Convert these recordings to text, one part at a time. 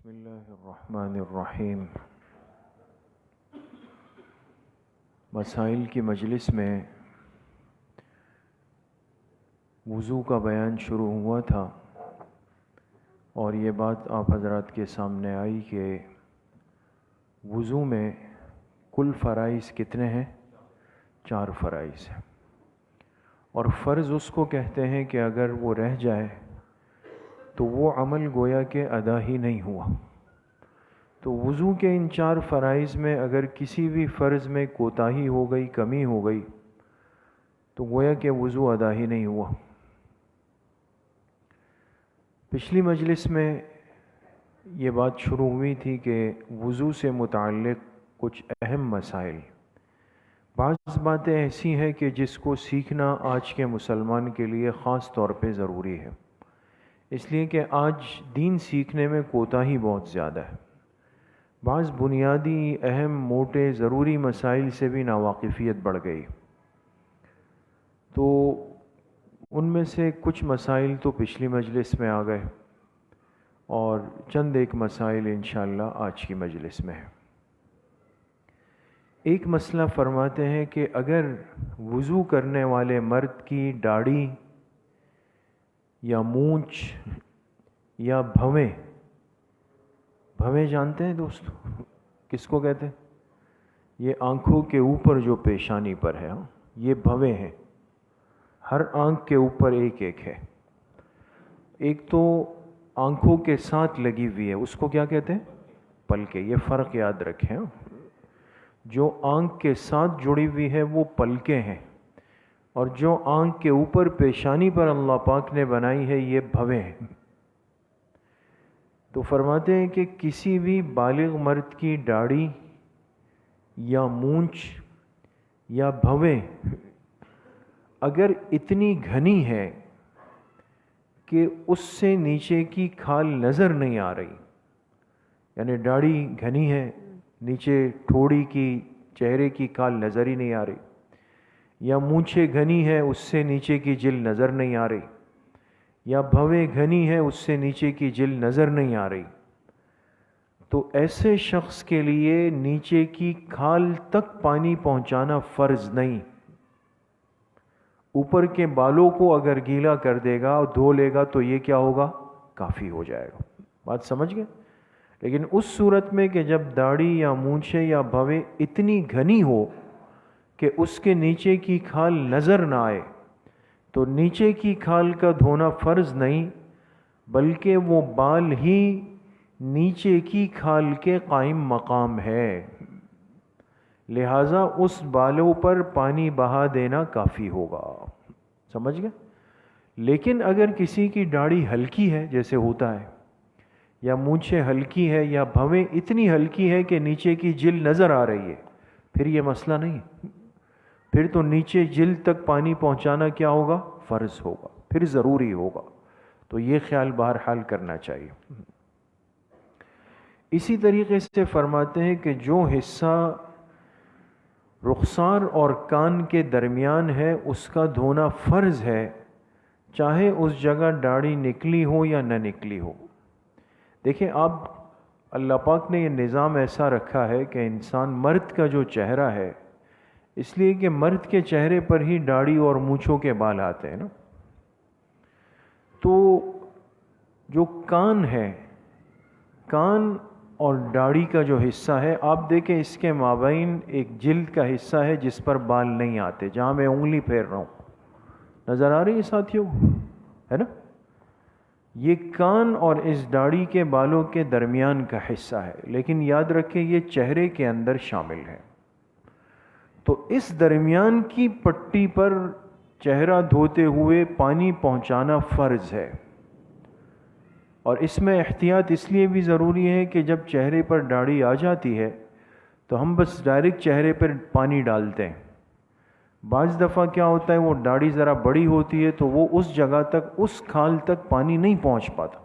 بسم اللہ الرحمن الرحیم۔ مسائل کی مجلس میں وضو کا بیان شروع ہوا تھا اور یہ بات آپ حضرات کے سامنے آئی کہ وضو میں کل فرائض کتنے ہیں؟ 4 فرائض ہیں، اور فرض اس کو کہتے ہیں کہ اگر وہ رہ جائے تو وہ عمل گویا کہ ادا ہی نہیں ہوا۔ تو وضو کے ان 4 فرائض میں اگر کسی بھی فرض میں کوتاہی ہو گئی، کمی ہو گئی، تو گویا کہ وضو ادا ہی نہیں ہوا۔ پچھلی مجلس میں یہ بات شروع ہوئی تھی کہ وضو سے متعلق کچھ اہم مسائل، بعض باتیں ایسی ہیں کہ جس کو سیکھنا آج کے مسلمان کے لیے خاص طور پہ ضروری ہے، اس لیے کہ آج دین سیکھنے میں کوتاہی بہت زیادہ ہے۔ بعض بنیادی اہم موٹے ضروری مسائل سے بھی ناواقفیت بڑھ گئی، تو ان میں سے کچھ مسائل تو پچھلی مجلس میں آ گئے اور چند ایک مسائل انشاءاللہ آج کی مجلس میں ہیں۔ ایک مسئلہ فرماتے ہیں کہ اگر وضو کرنے والے مرد کی داڑھی یا مونچھ یا بھویں جانتے ہیں دوستو کس کو کہتے ہیں؟ یہ آنکھوں کے اوپر جو پیشانی پر ہے، یہ بھویں ہیں، ہر آنکھ کے اوپر ایک ایک ہے۔ ایک تو آنکھوں کے ساتھ لگی ہوئی ہے، اس کو کیا کہتے ہیں؟ پلکیں۔ یہ فرق یاد رکھیں، جو آنکھ کے ساتھ جڑی ہوئی ہے وہ پلکیں ہیں، اور جو آنکھ کے اوپر پیشانی پر اللہ پاک نے بنائی ہے یہ بھویں ہیں۔ تو فرماتے ہیں کہ کسی بھی بالغ مرد کی داڑھی یا مونچھ یا بھویں اگر اتنی گھنی ہے کہ اس سے نیچے کی کھال نظر نہیں آ رہی، یعنی داڑھی گھنی ہے، نیچے ٹھوڑی کی چہرے کی کھال نظر ہی نہیں آ رہی، یا مونچھیں گھنی ہے اس سے نیچے کی جل نظر نہیں آ رہی، یا بھویں گھنی ہے اس سے نیچے کی جل نظر نہیں آ رہی، تو ایسے شخص کے لیے نیچے کی کھال تک پانی پہنچانا فرض نہیں۔ اوپر کے بالوں کو اگر گیلا کر دے گا اور دھو لے گا تو یہ کیا ہوگا؟ کافی ہو جائے گا۔ بات سمجھ گئے؟ لیکن اس صورت میں کہ جب داڑھی یا مونچھیں یا بھویں اتنی گھنی ہو کہ اس کے نیچے کی کھال نظر نہ آئے، تو نیچے کی کھال کا دھونا فرض نہیں، بلکہ وہ بال ہی نیچے کی کھال کے قائم مقام ہے، لہٰذا اس بالوں پر پانی بہا دینا کافی ہوگا۔ سمجھ گئے؟ لیکن اگر کسی کی داڑھی ہلکی ہے، جیسے ہوتا ہے، یا مونچھیں ہلکی ہے، یا بھویں اتنی ہلکی ہے کہ نیچے کی جل نظر آ رہی ہے، پھر یہ مسئلہ نہیں، پھر تو نیچے جلد تک پانی پہنچانا کیا ہوگا؟ فرض ہوگا، پھر ضروری ہوگا۔ تو یہ خیال بہرحال کرنا چاہیے۔ اسی طریقے سے فرماتے ہیں کہ جو حصہ رخسار اور کان کے درمیان ہے اس کا دھونا فرض ہے، چاہے اس جگہ داڑھی نکلی ہو یا نہ نکلی ہو۔ دیکھیں آپ، اللہ پاک نے یہ نظام ایسا رکھا ہے کہ انسان مرد کا جو چہرہ ہے، اس لیے کہ مرد کے چہرے پر ہی داڑھی اور مونچھوں کے بال آتے ہیں نا، تو جو کان ہے، کان اور داڑھی کا جو حصہ ہے، آپ دیکھیں اس کے مابین ایک جلد کا حصہ ہے جس پر بال نہیں آتے، جہاں میں انگلی پھیر رہا ہوں، نظر آ رہی ہے ساتھیوں؟ ہے نا؟ یہ کان اور اس داڑھی کے بالوں کے درمیان کا حصہ ہے، لیکن یاد رکھیں یہ چہرے کے اندر شامل ہے۔ تو اس درمیان کی پٹی پر چہرہ دھوتے ہوئے پانی پہنچانا فرض ہے، اور اس میں احتیاط اس لیے بھی ضروری ہے کہ جب چہرے پر داڑھی آ جاتی ہے تو ہم بس ڈائریکٹ چہرے پر پانی ڈالتے ہیں، بعض دفعہ کیا ہوتا ہے وہ داڑھی ذرا بڑی ہوتی ہے تو وہ اس جگہ تک، اس کھال تک پانی نہیں پہنچ پاتا،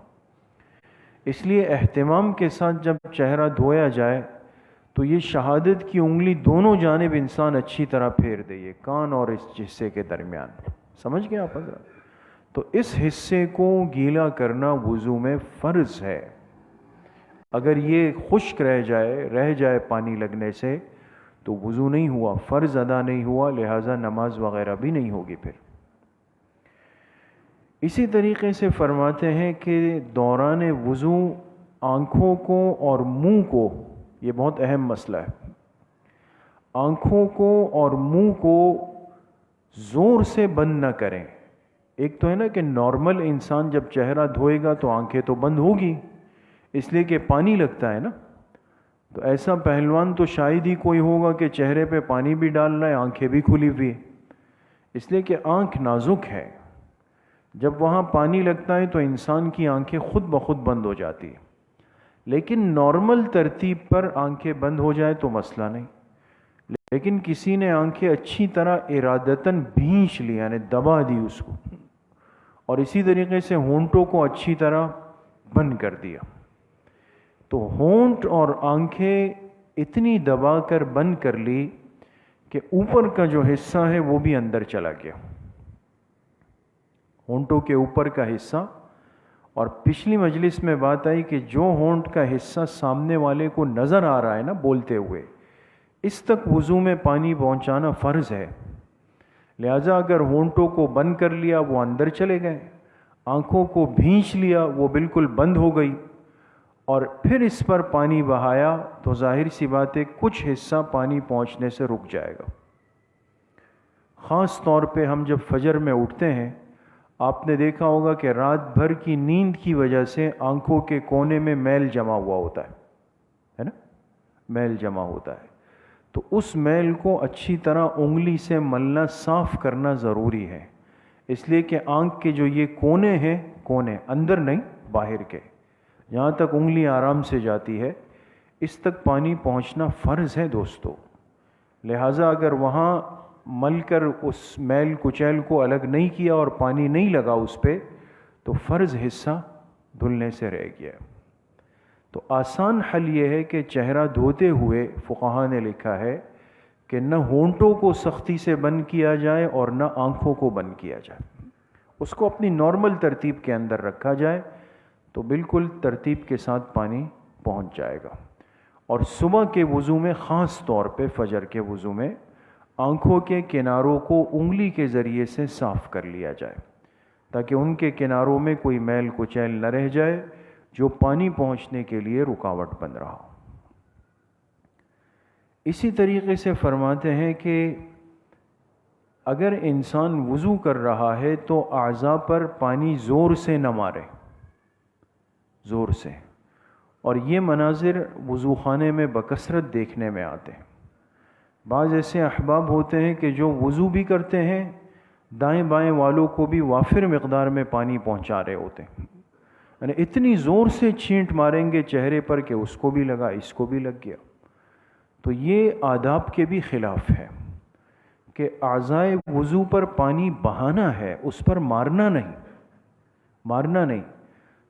اس لیے اہتمام کے ساتھ جب چہرہ دھویا جائے تو یہ شہادت کی انگلی دونوں جانب انسان اچھی طرح پھیر دے، یہ کان اور اس حصے کے درمیان۔ سمجھ گئے آپ حضرات؟ تو اس حصے کو گیلا کرنا وضو میں فرض ہے، اگر یہ خشک رہ جائے پانی لگنے سے تو وضو نہیں ہوا، فرض ادا نہیں ہوا، لہٰذا نماز وغیرہ بھی نہیں ہوگی پھر۔ اسی طریقے سے فرماتے ہیں کہ دوران وضو آنکھوں کو اور منہ کو، یہ بہت اہم مسئلہ ہے، آنکھوں کو اور منہ کو زور سے بند نہ کریں۔ ایک تو ہے نا کہ نارمل انسان جب چہرہ دھوئے گا تو آنکھیں تو بند ہوگی، اس لیے کہ پانی لگتا ہے نا، تو ایسا پہلوان تو شاید ہی کوئی ہوگا کہ چہرے پہ پانی بھی ڈال رہا ہے آنکھیں بھی کھلی ہوئی ہے، اس لیے کہ آنکھ نازک ہے، جب وہاں پانی لگتا ہے تو انسان کی آنکھیں خود بخود بند ہو جاتی ہیں، لیکن نارمل ترتیب پر آنکھیں بند ہو جائے تو مسئلہ نہیں، لیکن کسی نے آنکھیں اچھی طرح ارادتاً بھینچ لی، یعنی دبا دی اس کو، اور اسی طریقے سے ہونٹوں کو اچھی طرح بند کر دیا، تو ہونٹ اور آنکھیں اتنی دبا کر بند کر لی کہ اوپر کا جو حصہ ہے وہ بھی اندر چلا گیا، ہونٹوں کے اوپر کا حصہ، اور پچھلی مجلس میں بات آئی کہ جو ہونٹ کا حصہ سامنے والے کو نظر آ رہا ہے نا بولتے ہوئے، اس تک وضو میں پانی پہنچانا فرض ہے، لہذا اگر ہونٹوں کو بند کر لیا وہ اندر چلے گئے، آنکھوں کو بھینچ لیا وہ بالکل بند ہو گئی، اور پھر اس پر پانی بہایا تو ظاہر سی بات ہے کچھ حصہ پانی پہنچنے سے رک جائے گا۔ خاص طور پہ ہم جب فجر میں اٹھتے ہیں، آپ نے دیکھا ہوگا کہ رات بھر کی نیند کی وجہ سے آنکھوں کے کونے میں میل جمع ہوا ہوتا ہے نا، میل جمع ہوتا ہے، تو اس میل کو اچھی طرح انگلی سے ملنا، صاف کرنا ضروری ہے، اس لیے کہ آنکھ کے جو یہ کونے ہیں، کونے اندر نہیں باہر کے، جہاں تک انگلی آرام سے جاتی ہے اس تک پانی پہنچنا فرض ہے دوستو، لہٰذا اگر وہاں مل کر اس میل کچیل کو الگ نہیں کیا اور پانی نہیں لگا اس پہ تو فرض حصہ دھلنے سے رہ گیا۔ تو آسان حل یہ ہے کہ چہرہ دھوتے ہوئے فقہا نے لکھا ہے کہ نہ ہونٹوں کو سختی سے بند کیا جائے اور نہ آنکھوں کو بند کیا جائے، اس کو اپنی نارمل ترتیب کے اندر رکھا جائے تو بالکل ترتیب کے ساتھ پانی پہنچ جائے گا۔ اور صبح کے وضو میں، خاص طور پہ فجر کے وضو میں، آنکھوں کے کناروں کو انگلی کے ذریعے سے صاف کر لیا جائے تاکہ ان کے کناروں میں کوئی میل کچیل نہ رہ جائے جو پانی پہنچنے کے لیے رکاوٹ بن رہا ہو۔ اسی طریقے سے فرماتے ہیں کہ اگر انسان وضو کر رہا ہے تو اعضاء پر پانی زور سے نہ مارے، زور سے، اور یہ مناظر وضو خانے میں بکثرت دیکھنے میں آتے ہیں۔ بعض ایسے احباب ہوتے ہیں کہ جو وضو بھی کرتے ہیں، دائیں بائیں والوں کو بھی وافر مقدار میں پانی پہنچا رہے ہوتے ہیں، یعنی اتنی زور سے چھینٹ ماریں گے چہرے پر کہ اس کو بھی لگا، اس کو بھی لگ گیا، تو یہ آداب کے بھی خلاف ہے کہ اعضائے وضو پر پانی بہانا ہے، اس پر مارنا نہیں، مارنا نہیں،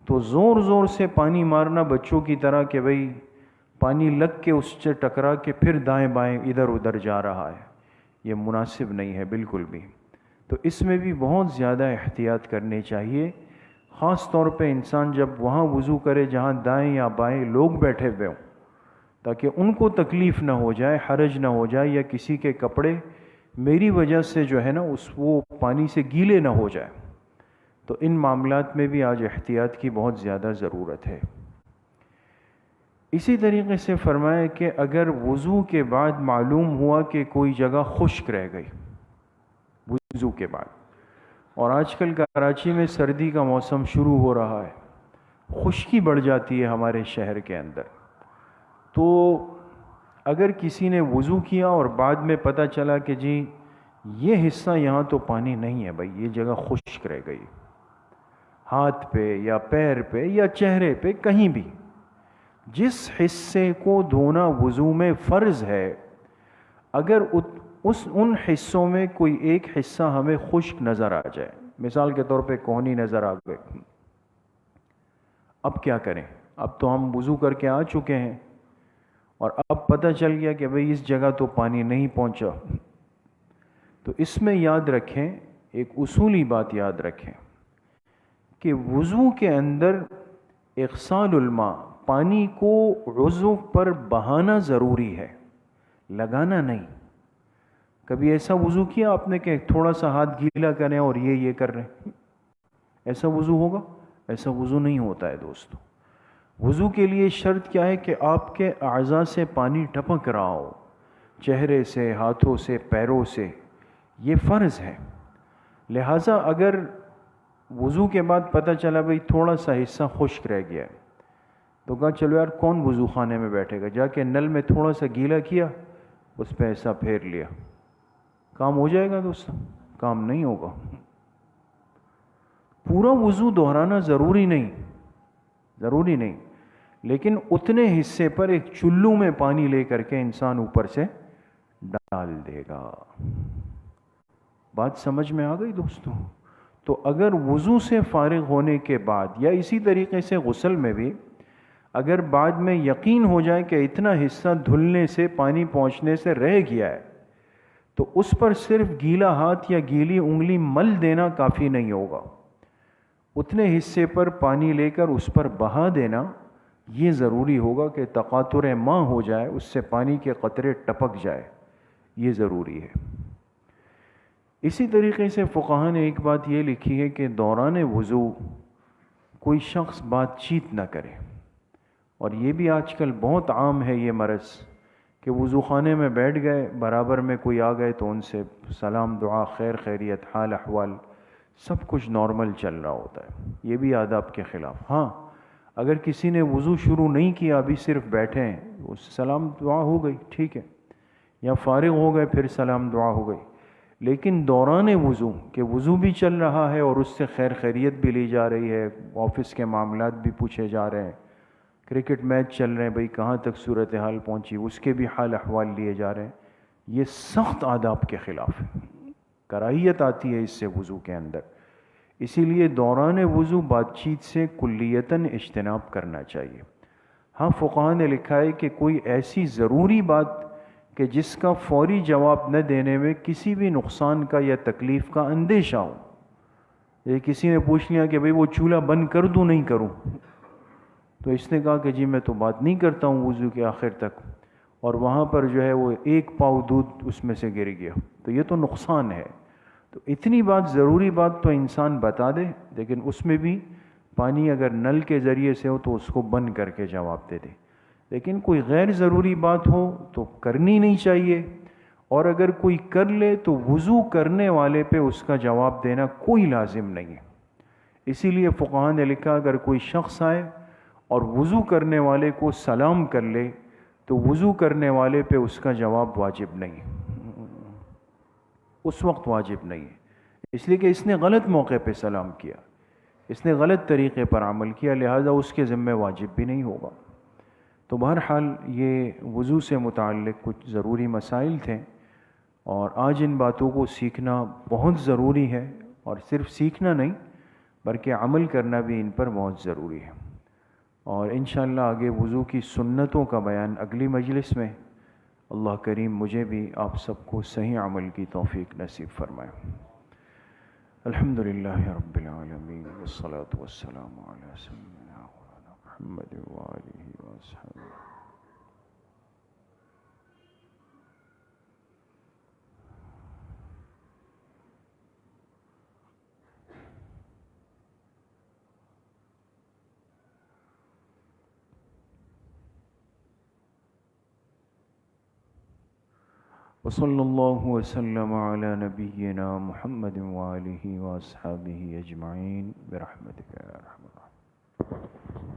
تو زور زور سے پانی مارنا بچوں کی طرح کہ بھئی پانی لگ کے اس سے ٹکرا کے پھر دائیں بائیں ادھر ادھر جا رہا ہے، یہ مناسب نہیں ہے بالکل بھی، تو اس میں بھی بہت زیادہ احتیاط کرنی چاہیے، خاص طور پہ انسان جب وہاں وضو کرے جہاں دائیں یا بائیں لوگ بیٹھے ہوئے ہوں، تاکہ ان کو تکلیف نہ ہو جائے، حرج نہ ہو جائے، یا کسی کے کپڑے میری وجہ سے جو ہے نا وہ پانی سے گیلے نہ ہو جائے، تو ان معاملات میں بھی آج احتیاط کی بہت زیادہ ضرورت ہے۔ اسی طریقے سے فرمایا کہ اگر وضو کے بعد معلوم ہوا کہ کوئی جگہ خشک رہ گئی وضو کے بعد، اور آج کل کراچی میں سردی کا موسم شروع ہو رہا ہے، خشکی بڑھ جاتی ہے ہمارے شہر کے اندر، تو اگر کسی نے وضو کیا اور بعد میں پتہ چلا کہ جی یہ حصہ یہاں تو پانی نہیں ہے، بھائی یہ جگہ خشک رہ گئی، ہاتھ پہ یا پیر پہ یا چہرے پہ کہیں بھی، جس حصے کو دھونا وضو میں فرض ہے، اگر ان حصوں میں کوئی ایک حصہ ہمیں خشک نظر آ جائے، مثال کے طور پہ کوہنی نظر آ گئے، اب کیا کریں؟ اب تو ہم وضو کر کے آ چکے ہیں اور اب پتہ چل گیا کہ بھئی اس جگہ تو پانی نہیں پہنچا، تو اس میں یاد رکھیں، ایک اصولی بات یاد رکھیں کہ وضو کے اندر اغسال الماء، پانی کو عضو پر بہانا ضروری ہے، لگانا نہیں۔ کبھی ایسا وضو کیا آپ نے کہ تھوڑا سا ہاتھ گیلا کریں اور یہ کر رہے ہیں؟ ایسا وضو ہوگا؟ ایسا وضو نہیں ہوتا ہے دوستو۔ وضو کے لیے شرط کیا ہے کہ آپ کے اعضاء سے پانی ٹپک رہا ہو، چہرے سے، ہاتھوں سے، پیروں سے، یہ فرض ہے۔ لہٰذا اگر وضو کے بعد پتہ چلا بھئی تھوڑا سا حصہ خشک رہ گیا ہے، تو کہا چلو یار کون وضو خانے میں بیٹھے گا، جا کے نل میں تھوڑا سا گیلا کیا، اس پہ ایسا پھیر لیا، کام ہو جائے گا دوستو؟ کام نہیں ہوگا۔ پورا وضو دہرانا ضروری نہیں، لیکن اتنے حصے پر ایک چلو میں پانی لے کر کے انسان اوپر سے ڈال دے گا۔ بات سمجھ میں آ گئی دوستو؟ تو اگر وضو سے فارغ ہونے کے بعد یا اسی طریقے سے غسل میں بھی اگر بعد میں یقین ہو جائے کہ اتنا حصہ دھلنے سے، پانی پہنچنے سے رہ گیا ہے، تو اس پر صرف گیلا ہاتھ یا گیلی انگلی مل دینا کافی نہیں ہوگا، اتنے حصے پر پانی لے کر اس پر بہا دینا یہ ضروری ہوگا کہ تقاطر ماء ہو جائے، اس سے پانی کے قطرے ٹپک جائے، یہ ضروری ہے۔ اسی طریقے سے فقہاء نے ایک بات یہ لکھی ہے کہ دوران وضو کوئی شخص بات چیت نہ کرے، اور یہ بھی آج کل بہت عام ہے یہ مرض کہ وضو خانے میں بیٹھ گئے، برابر میں کوئی آ گئے تو ان سے سلام دعا، خیر خیریت، حال احوال سب کچھ نارمل چل رہا ہوتا ہے، یہ بھی آداب کے خلاف۔ ہاں اگر کسی نے وضو شروع نہیں کیا، ابھی صرف بیٹھے ہیں، اس سے سلام دعا ہو گئی، ٹھیک ہے، یا فارغ ہو گئے پھر سلام دعا ہو گئی، لیکن دوران وضو کہ وضو بھی چل رہا ہے اور اس سے خیر خیریت بھی لی جا رہی ہے، آفس کے معاملات بھی پوچھے جا رہے ہیں، کرکٹ میچ چل رہے ہیں، بھئی کہاں تک صورتحال پہنچی، اس کے بھی حال احوال لیے جا رہے ہیں، یہ سخت آداب کے خلاف ہے، کراہیت آتی ہے اس سے وضو کے اندر۔ اسی لیے دوران وضو بات چیت سے کلیتاً اجتناب کرنا چاہیے۔ ہاں فقہاء نے لکھا ہے کہ کوئی ایسی ضروری بات کہ جس کا فوری جواب نہ دینے میں کسی بھی نقصان کا یا تکلیف کا اندیشہ ہو، یہ کسی نے پوچھ لیا کہ بھئی وہ چولہا بند کر دوں نہیں کروں، تو اس نے کہا کہ جی میں تو بات نہیں کرتا ہوں وضو کے آخر تک، اور وہاں پر جو ہے وہ 1 پاؤ دودھ اس میں سے گر گیا، تو یہ تو نقصان ہے۔ تو اتنی بات، ضروری بات تو انسان بتا دے، لیکن اس میں بھی پانی اگر نل کے ذریعے سے ہو تو اس کو بند کر کے جواب دے دے، لیکن کوئی غیر ضروری بات ہو تو کرنی نہیں چاہیے، اور اگر کوئی کر لے تو وضو کرنے والے پہ اس کا جواب دینا کوئی لازم نہیں ہے۔ اسی لیے فقہاء نے لکھا اگر کوئی شخص آئے اور وضو کرنے والے کو سلام کر لے تو وضو کرنے والے پہ اس کا جواب واجب نہیں ہے، اس وقت واجب نہیں ہے، اس لیے کہ اس نے غلط موقع پہ سلام کیا، اس نے غلط طریقے پر عمل کیا، لہذا اس کے ذمہ واجب بھی نہیں ہوگا۔ تو بہرحال یہ وضو سے متعلق کچھ ضروری مسائل تھے، اور آج ان باتوں کو سیکھنا بہت ضروری ہے، اور صرف سیکھنا نہیں بلکہ عمل کرنا بھی ان پر بہت ضروری ہے۔ اور انشاءاللہ آگے وضو کی سنتوں کا بیان اگلی مجلس میں، اللہ کریم مجھے بھی آپ سب کو صحیح عمل کی توفیق نصیب فرمائے۔ الحمدللہ رب العالمین والصلاة والسلام علی سیدنا محمد وآلہ وصحبہ۔ وصلی اللہ وسلم علی نبینا محمد وآلہ وصحبہ اجمعین برحمتک یا ارحم الراحمین۔